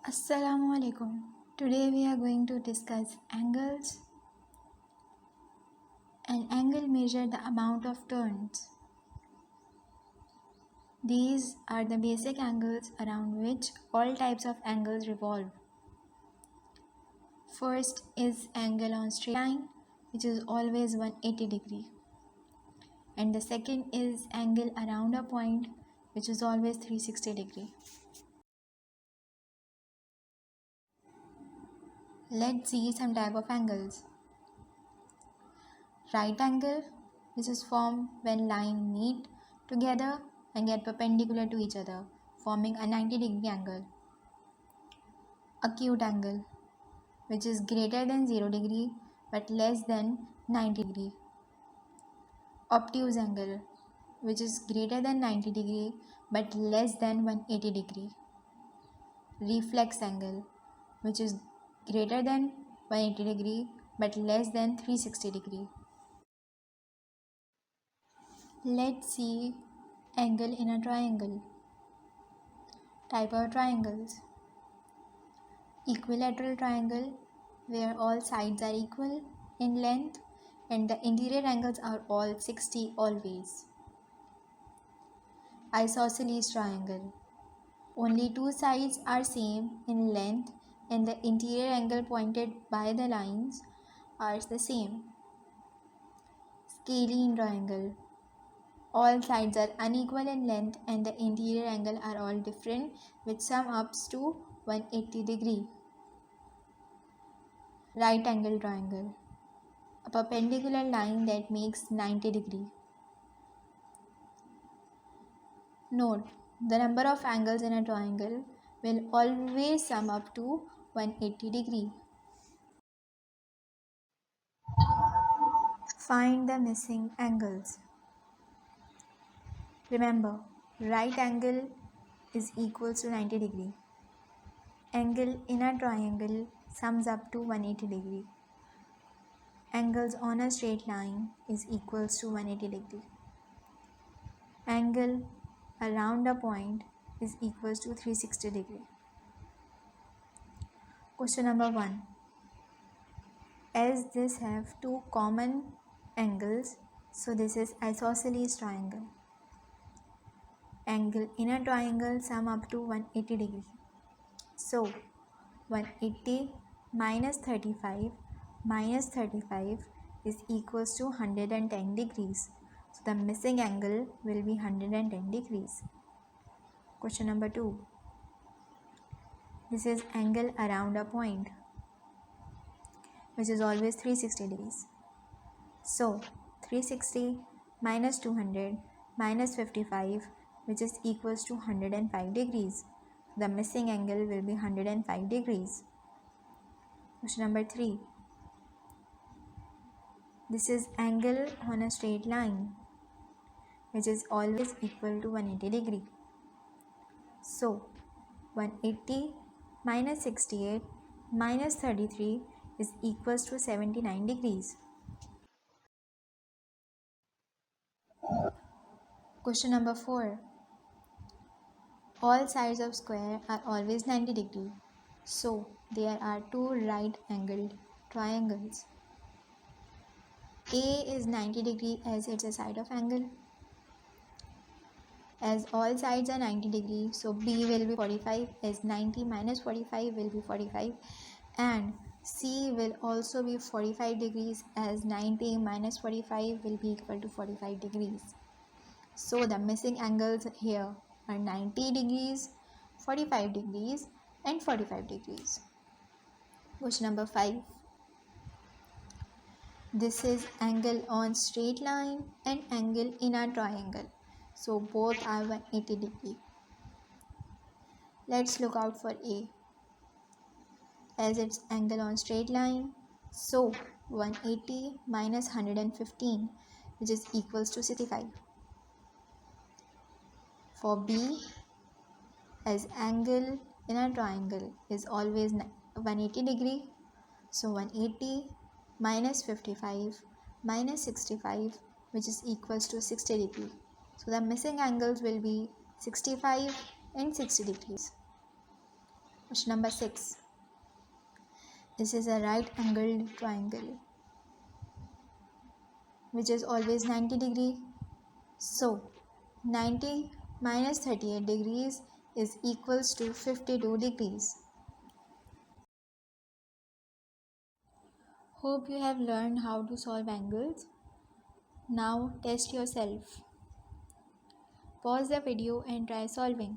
Assalamu alaikum. Today we are going to discuss angles. An angle measures the amount of turns. These are the basic angles around which all types of angles revolve. First is angle on straight line, which is always 180 degree. And the second is angle around a point, which is always 360 degree. Let's see some type of angles. Right angle, which is formed when lines meet together and get perpendicular to each other, forming a 90-degree angle. Acute angle, which is greater than 0 degree but less than 90 degree. Obtuse angle, which is greater than 90 degree but less than 180 degree. Reflex angle, which is greater than 180 degree but less than 360 degree. Let's see angle in a triangle. Type of triangles. Equilateral triangle, where all sides are equal in length and the interior angles are all 60 always. Isosceles triangle. Only two sides are same in length and the interior angle pointed by the lines are the same. Scalene triangle. All sides are unequal in length and the interior angle are all different, which sum up to 180 degree. Right angle triangle. A perpendicular line that makes 90 degree. Note, the number of angles in a triangle will always sum up to 180 degree. Find the missing angles. Remember, right angle is equals to 90 degree. Angle in a triangle sums up to 180 degree. Angles on a straight line is equals to 180 degree. Angle around a point is equals to 360 degree. Question number 1. As this have two common angles, so this is isosceles triangle. Angle in a triangle sum up to 180 degree. So 180 minus 35 is equals to 110 degrees. So the missing angle will be 110 degrees. Question number 2. This is angle around a point, which is always 360 degrees. So 360 minus 200 minus 55, which is equals to 105 degrees. The missing angle will be 105 degrees. Question number 3. This is angle on a straight line, which is always equal to 180 degree. So 180 minus 68 minus 33 is equals to 79 degrees. Question number 4. All sides of square are always 90 degree. So there are two right angled triangles. A is 90 degree as it's a side of angle. As all sides are 90 degree, so B will be 45 as 90 minus 45 will be 45, and C will also be 45 degrees as 90 minus 45 will be equal to 45 degrees. So the missing angles here are 90 degrees, 45 degrees and 45 degrees. Question number 5. This is angle on straight line and angle in a triangle. So both are 180 degree. Let's look out for A. As its angle on straight line, so 180 minus 115, which is equals to 65. For B, as angle in a triangle is always 180 degree, so 180 minus 55 minus 65, which is equals to 60 degree. So the missing angles will be 65 and 60 degrees. Question number 6. This is a right angled triangle which is always 90 degree. So 90 minus 38 degrees is equals to 52 degrees. Hope you have learned how to solve angles. Now test yourself. Pause the video and try solving.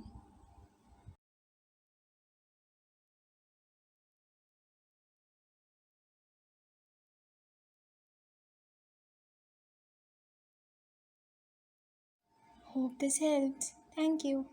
Hope this helps. Thank you.